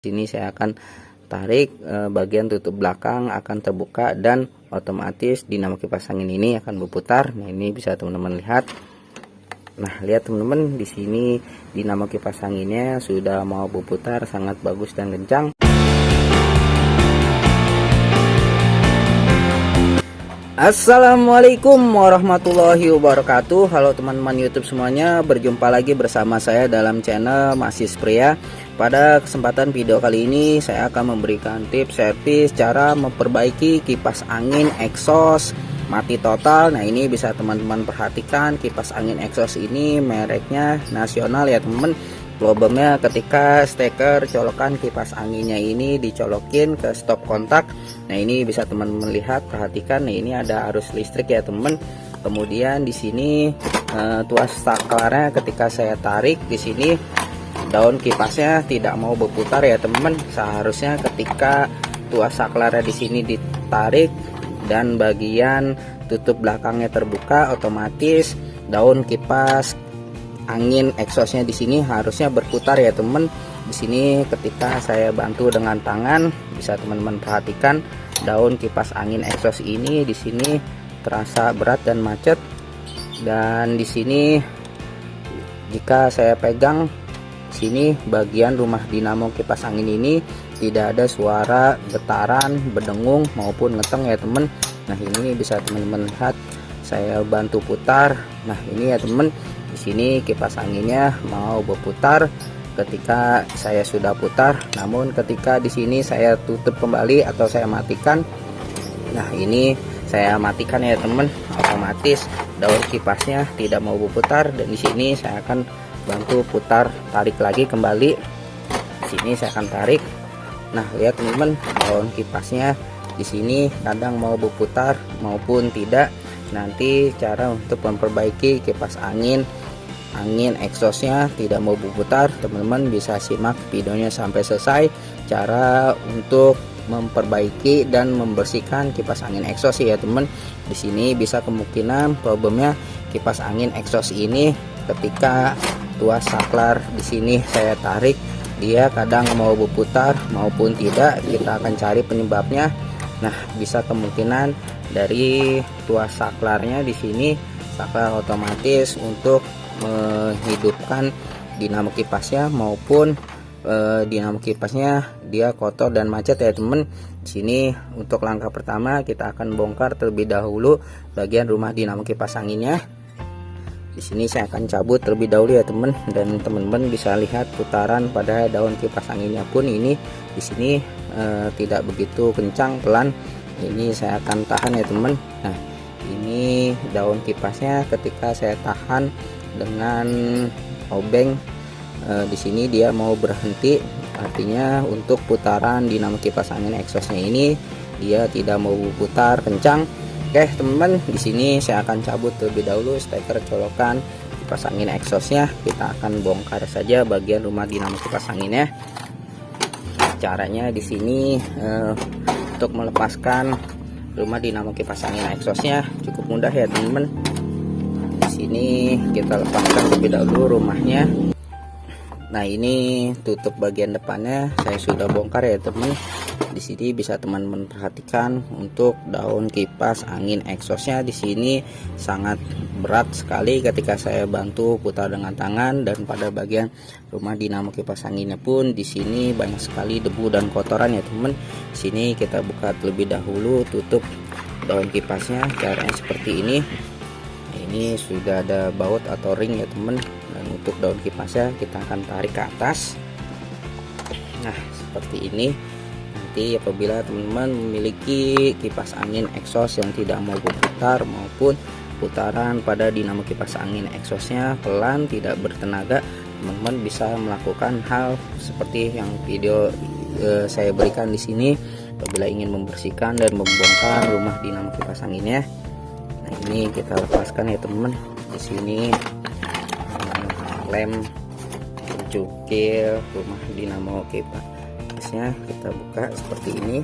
Sini saya akan tarik bagian tutup belakang akan terbuka dan otomatis dinamo kipas angin ini akan berputar. Nah, ini bisa teman-teman lihat. Nah, lihat teman-teman, di sini dinamo kipas anginnya sudah mau berputar, sangat bagus dan kencang. Assalamualaikum warahmatullahi wabarakatuh. Halo teman-teman YouTube semuanya, berjumpa lagi bersama saya dalam channel Masis Pria. Pada kesempatan video kali ini saya akan memberikan tips servis cara memperbaiki kipas angin exhaust mati total. Nah, ini bisa teman-teman perhatikan, kipas angin exhaust ini mereknya nasional ya teman-teman. Problemnya ketika steker colokan kipas anginnya ini dicolokin ke stop kontak. Nah, ini bisa teman-teman lihat, perhatikan. Nah, ini ada arus listrik ya teman. Kemudian di sini tuas saklarnya ketika saya tarik di sini daun kipasnya tidak mau berputar ya teman. Seharusnya ketika tuas saklarnya di sini ditarik dan bagian tutup belakangnya terbuka, otomatis daun kipas angin exhaustnya di sini harusnya berputar ya teman. Di sini ketika saya bantu dengan tangan, bisa teman-teman perhatikan daun kipas angin exhaust ini di sini terasa berat dan macet. Dan di sini jika saya pegang sini bagian rumah dinamo kipas angin ini tidak ada suara getaran, berdengung maupun ngeteng ya teman. Nah, ini bisa teman-teman lihat, saya bantu putar. Nah, ini ya teman, di sini kipas anginnya mau berputar ketika saya sudah putar. Namun ketika di sini saya tutup kembali atau saya matikan, nah ini saya matikan ya teman, otomatis daun kipasnya tidak mau berputar. Dan di sini saya akan bantu putar, tarik lagi kembali. Di sini saya akan tarik. Nah, lihat teman-teman, daun kipasnya di sini kadang mau berputar maupun tidak. Nanti cara untuk memperbaiki kipas angin exhaustnya tidak mau berputar, teman-teman bisa simak videonya sampai selesai. Cara untuk memperbaiki dan membersihkan kipas angin exhaust ya teman. Di sini bisa kemungkinan problemnya kipas angin exhaust ini ketika tuas saklar di sini saya tarik, dia kadang mau berputar maupun tidak. Kita akan cari penyebabnya. Nah, bisa kemungkinan dari tuas saklarnya di sini, saklar otomatis untuk menghidupkan dinamo kipasnya maupun dinamo kipasnya dia kotor dan macet ya teman. Di sini untuk langkah pertama kita akan bongkar terlebih dahulu bagian rumah dinamo kipas anginnya. Di sini saya akan cabut terlebih dahulu ya teman, dan teman-teman bisa lihat putaran pada daun kipas anginnya pun ini di sini tidak begitu kencang, pelan. Ini saya akan tahan ya teman. Nah, ini daun kipasnya ketika saya tahan dengan obeng di sini dia mau berhenti, artinya untuk putaran dinamo kipas angin exhaustnya ini dia tidak mau putar kencang. Oke teman-teman, di sini saya akan cabut terlebih dahulu steker colokan kipas angin exhaustnya. Kita akan bongkar saja bagian rumah dinamo kipas anginnya. Caranya di sini untuk melepaskan rumah dinamo kipas angin exhaustnya cukup mudah ya teman-teman. Di sini kita lepaskan terlebih dahulu rumahnya. Nah, ini tutup bagian depannya saya sudah bongkar ya teman. Di sini bisa teman-teman perhatikan untuk daun kipas angin exhaustnya di sini sangat berat sekali ketika saya bantu putar dengan tangan. Dan pada bagian rumah dinamo kipas anginnya pun di sini banyak sekali debu dan kotoran ya teman. Di sini kita buka terlebih dahulu, tutup daun kipasnya. Caranya seperti ini. Ini sudah ada baut atau ring ya teman. Dan untuk daun kipasnya kita akan tarik ke atas. Nah, seperti ini. Nanti apabila teman-teman memiliki kipas angin exhaust yang tidak mau berputar maupun putaran pada dinamo kipas angin exhaustnya pelan, tidak bertenaga, teman-teman bisa melakukan hal seperti yang video saya berikan di sini apabila ingin membersihkan dan membongkar rumah dinamo kipas anginnya. Nah, ini kita lepaskan ya teman. Di sini lem cukil rumah dinamo kipasnya kita buka seperti ini.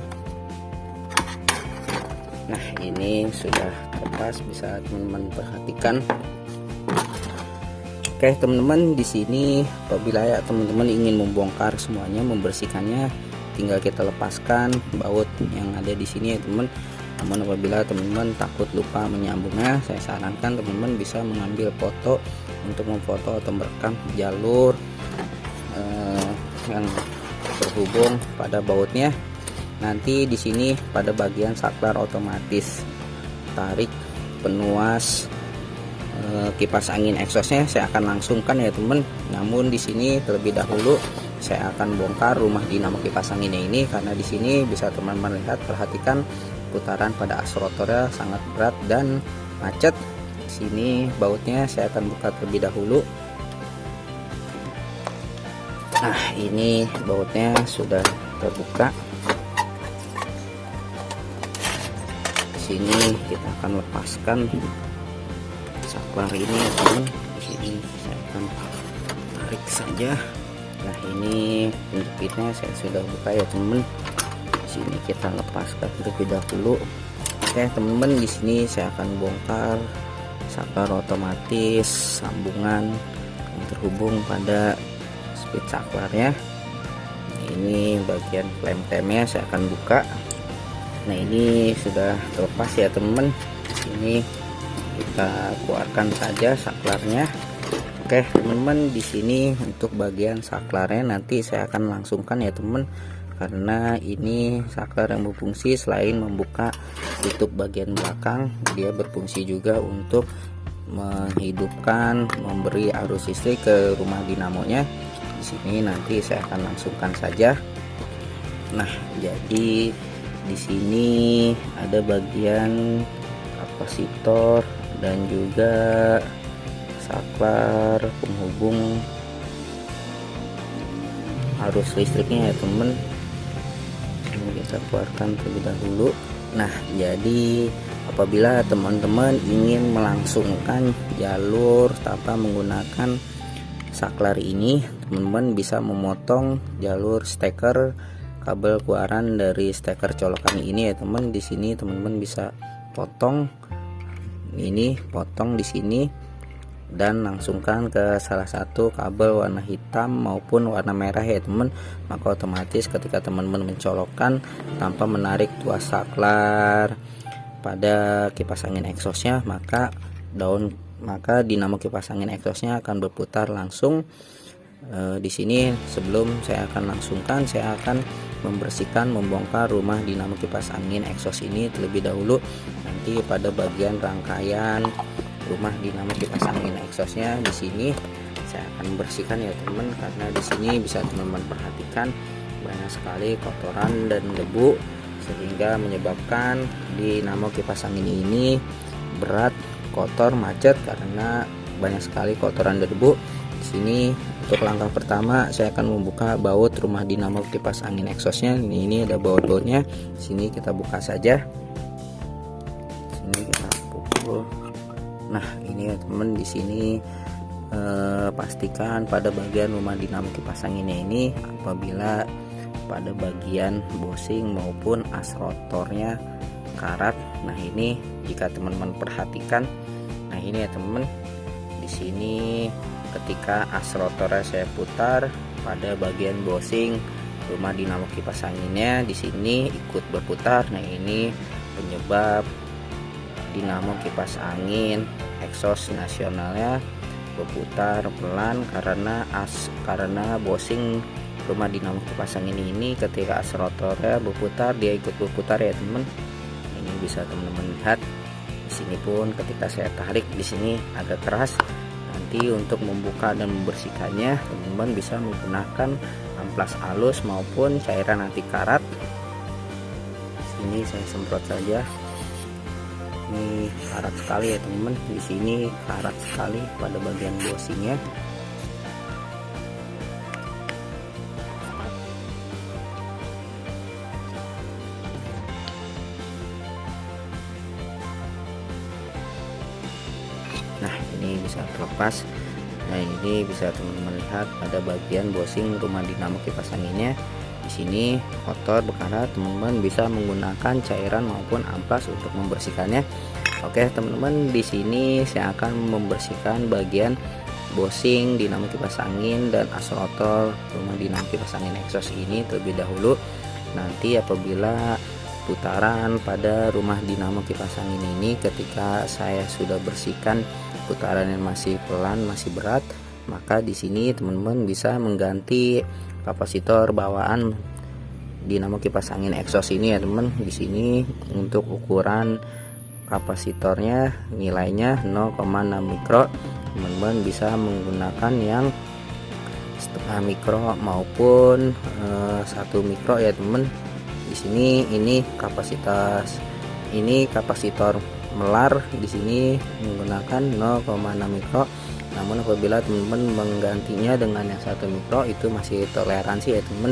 Nah, ini sudah terlepas, bisa teman-teman perhatikan. Oke teman-teman, di sini apabila ya teman-teman ingin membongkar semuanya, membersihkannya, tinggal kita lepaskan baut yang ada di sini ya teman. Namun apabila teman-teman takut lupa menyambungnya, saya sarankan teman-teman bisa mengambil foto untuk memfoto atau merekam jalur yang terhubung pada bautnya. Nanti di sini pada bagian saklar otomatis tarik penuas kipas angin eksosnya saya akan langsungkan ya teman. Namun di sini terlebih dahulu saya akan bongkar rumah dinamo kipas anginnya ini, karena di sini bisa teman-teman lihat, perhatikan putaran pada as rotornya sangat berat dan macet. Di sini bautnya saya akan buka terlebih dahulu. Nah, ini bautnya sudah terbuka. Di sini kita akan lepaskan saklar ini ya teman. Di sini saya akan tarik saja. Nah, ini penjepitnya saya sudah buka ya teman. Di sini kita lepaskan terlebih dahulu. Oke teman-teman, di sini saya akan bongkar saklar otomatis sambungan yang terhubung pada speed saklarnya. Ini bagian klem-klemnya saya akan buka. Nah, ini sudah terlepas ya teman. Di sini kita keluarkan saja saklarnya. Oke teman-teman, di sini untuk bagian saklarnya nanti saya akan langsungkan ya teman, karena ini saklar yang berfungsi selain membuka tutup bagian belakang, dia berfungsi juga untuk menghidupkan, memberi arus listrik ke rumah dinamonya. Di sini nanti saya akan langsungkan saja. Nah, jadi di sini ada bagian kapasitor dan juga saklar penghubung arus listriknya ya teman. Ini kita keluarkan terlebih dahulu. Nah, jadi apabila teman-teman ingin melangsungkan jalur tanpa menggunakan saklar ini, teman-teman bisa memotong jalur steker kabel keluaran dari steker colokan ini ya teman. Di sini teman-teman bisa potong ini, potong di sini dan langsungkan ke salah satu kabel warna hitam maupun warna merah ya teman. Maka otomatis ketika teman-teman mencolokkan tanpa menarik tuas saklar pada kipas angin eksosnya, maka dinamo kipas angin eksosnya akan berputar langsung. Di sini sebelum saya akan langsungkan, saya akan membersihkan, membongkar rumah dinamo kipas angin eksos ini terlebih dahulu. Nanti pada bagian rangkaian rumah dinamo kipas angin eksosnya di sini saya akan bersihkan ya teman, karena di sini bisa teman-teman perhatikan banyak sekali kotoran dan debu sehingga menyebabkan dinamo kipas angin ini berat, kotor, macet karena banyak sekali kotoran dan debu. Di sini untuk langkah pertama saya akan membuka baut rumah dinamo kipas angin eksosnya. Ini ada baut-bautnya. Di sini kita buka saja. Di sini kita pukul. Nah, ini ya teman, di sini pastikan pada bagian rumah dinamo kipas anginnya ini apabila pada bagian bosing maupun as rotornya karat. Nah, ini jika teman-teman perhatikan, nah ini ya teman, di sini ketika as rotornya saya putar pada bagian bosing rumah dinamo kipas anginnya di sini ikut berputar. Nah, ini penyebab dinamo kipas angin eksos nasionalnya berputar pelan karena bosing rumah dinamo kipas angin ini ketika as rotornya berputar dia ikut berputar ya teman. Ini bisa teman-teman lihat. Di sini pun ketika saya tarik di sini agak keras. Nanti untuk membuka dan membersihkannya teman-teman bisa menggunakan amplas halus maupun cairan anti karat. Ini saya semprot saja. Ini karat sekali ya teman-teman. Di sini karat sekali pada bagian bosingnya. Nah, ini bisa terlepas. Nah, ini bisa teman-teman lihat pada bagian bosing rumah dinamo kipas anginnya. Di sini kotor berkarat, teman-teman bisa menggunakan cairan maupun amplas untuk membersihkannya. Oke, teman-teman, di sini saya akan membersihkan bagian bushing dinamo kipas angin dan as rotor rumah dinamo kipas angin exhaust ini terlebih dahulu. Nanti apabila putaran pada rumah dinamo kipas angin ini, ketika saya sudah bersihkan putaran yang masih pelan, masih berat, maka di sini teman-teman bisa mengganti kapasitor bawaan dinamo kipas angin exhaust ini ya teman. Di sini untuk ukuran kapasitornya nilainya 0,6 mikro, teman-teman bisa menggunakan yang setengah mikro maupun 1 mikro ya teman. Di sini ini kapasitor melar di sini menggunakan 0,6 mikro. Namun apabila teman-teman menggantinya dengan yang 1 mikro itu masih toleransi ya teman.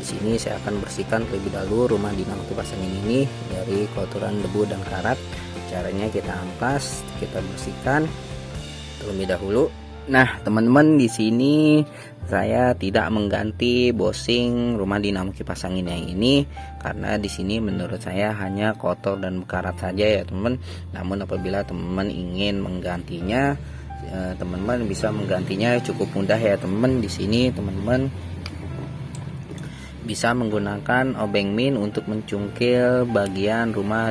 Di sini saya akan bersihkan terlebih dahulu rumah dinamo kipas angin ini dari kotoran, debu dan karat. Caranya kita amplas, kita bersihkan terlebih dahulu. Nah, teman-teman, di sini saya tidak mengganti bushing rumah dinamo kipas angin yang ini karena di sini menurut saya hanya kotor dan berkarat saja ya teman. Namun apabila teman-teman ingin menggantinya, teman-teman bisa menggantinya cukup mudah ya teman. Di sini teman-teman bisa menggunakan obeng min untuk mencungkil bagian rumah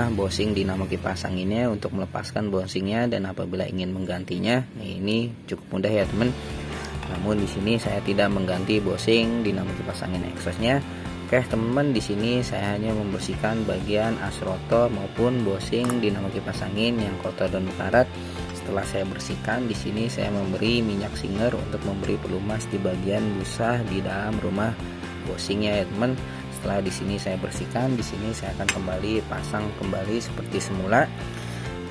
bushing dinamo kipas anginnya untuk melepaskan bushingnya, dan apabila ingin menggantinya, nah ini cukup mudah ya teman. Namun di sini saya tidak mengganti bushing dinamo kipas angin exhaustnya. Oke teman-teman, di sini saya hanya membersihkan bagian as rotor maupun bushing dinamo kipas angin yang kotor dan berkarat. Setelah saya bersihkan, di sini saya memberi minyak singer untuk memberi pelumas di bagian busa di dalam rumah bushingnya ya teman. Setelah di sini saya bersihkan, di sini saya akan kembali pasang kembali seperti semula.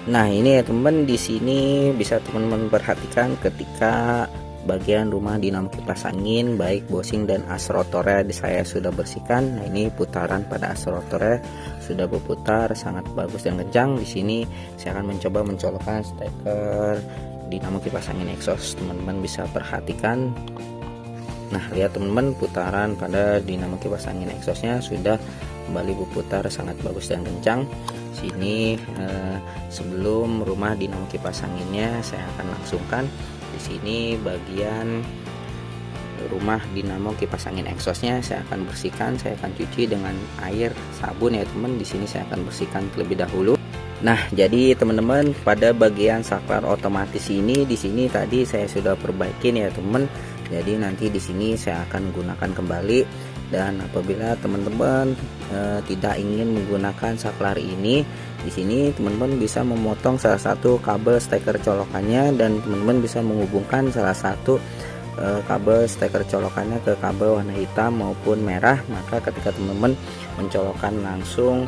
Nah ini ya teman, di sini bisa teman-teman perhatikan ketika bagian rumah dinamo kipas angin baik bushing dan as rotornya saya sudah bersihkan. Nah ini putaran pada as rotornya sudah berputar sangat bagus dan kencang. Di sini saya akan mencoba mencolokkan steker dinamo kipas angin exhaust. Teman-teman bisa perhatikan. Nah lihat teman-teman, putaran pada dinamo kipas angin exhaustnya sudah kembali berputar sangat bagus dan kencang. Sini sebelum rumah dinamo kipas anginnya saya akan langsungkan. Di sini bagian rumah dinamo kipas angin exhaustnya saya akan bersihkan, saya akan cuci dengan air sabun ya teman. Di sini saya akan bersihkan terlebih dahulu. Nah, jadi teman-teman, pada bagian saklar otomatis ini di sini tadi saya sudah perbaikin ya teman. Jadi nanti di sini saya akan gunakan kembali, dan apabila teman-teman tidak ingin menggunakan saklar ini, di sini teman-teman bisa memotong salah satu kabel steker colokannya, dan teman-teman bisa menghubungkan salah satu kabel steker colokannya ke kabel warna hitam maupun merah. Maka ketika teman-teman mencolokkan langsung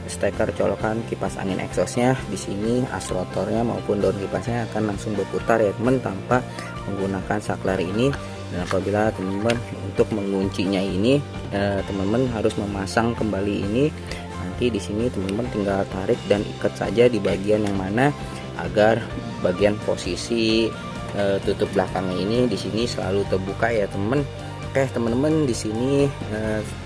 steker colokan kipas angin exhaustnya, di sini as rotornya maupun daun kipasnya akan langsung berputar ya teman, tanpa menggunakan saklar ini. Dan apabila teman-teman untuk menguncinya ini, teman-teman harus memasang kembali ini. Nanti di sini teman-teman tinggal tarik dan ikat saja di bagian yang mana agar bagian posisi tutup belakangnya ini di sini selalu terbuka ya teman. Oke teman-teman, di sini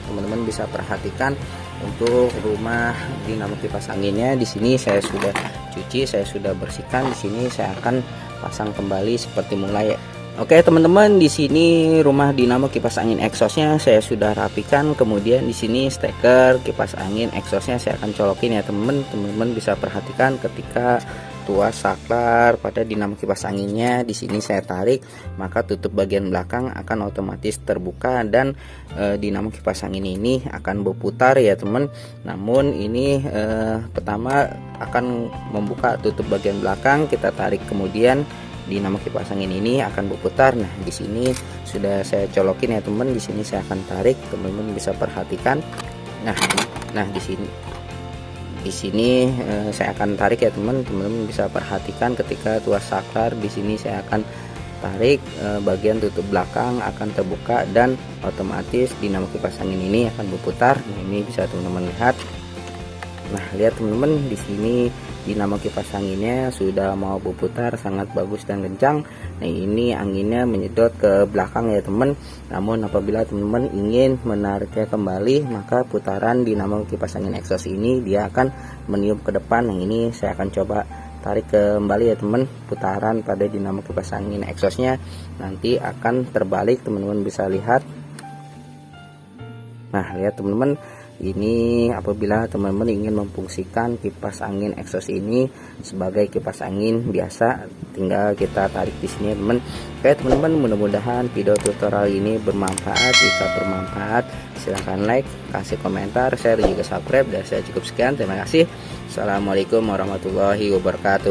teman-teman bisa perhatikan untuk rumah dinamo kipas anginnya. Di sini saya sudah cuci, saya sudah bersihkan. Di sini saya akan pasang kembali seperti mulai. Oke teman-teman, di sini rumah dinamo kipas angin exhaustnya saya sudah rapikan. Kemudian di sini steker kipas angin exhaustnya saya akan colokin ya teman. Teman-teman bisa perhatikan ketika tuas saklar pada dinamo kipas anginnya di sini saya tarik, maka tutup bagian belakang akan otomatis terbuka dan dinamo kipas angin ini akan berputar ya teman. Namun ini pertama akan membuka tutup bagian belakang, kita tarik, kemudian dinamo kipas angin ini akan berputar. Nah di sini sudah saya colokin ya teman. Di sini saya akan tarik, teman-teman bisa perhatikan. Nah di sini saya akan tarik ya teman-teman bisa perhatikan ketika tuas saklar di sini saya akan tarik, bagian tutup belakang akan terbuka dan otomatis dinamo kipas angin ini akan berputar. Nah ini bisa teman-teman lihat. Nah lihat teman-teman, di sini dinamo kipas anginnya sudah mau berputar sangat bagus dan kencang. Nah ini anginnya menyedot ke belakang ya teman. Namun apabila teman-teman ingin menariknya kembali, maka putaran dinamo kipas angin exhaust ini dia akan meniup ke depan. Nah ini saya akan coba tarik kembali ya teman, putaran pada dinamo kipas angin exhaustnya nanti akan terbalik, teman-teman bisa lihat. Nah lihat teman-teman, ini apabila teman-teman ingin memfungsikan kipas angin exhaust ini sebagai kipas angin biasa, tinggal kita tarik di sini teman. Oke teman-teman, mudah-mudahan video tutorial ini bermanfaat. Jika bermanfaat silahkan like, kasih komentar, share, juga subscribe. Dan saya cukup sekian, terima kasih. Assalamualaikum warahmatullahi wabarakatuh.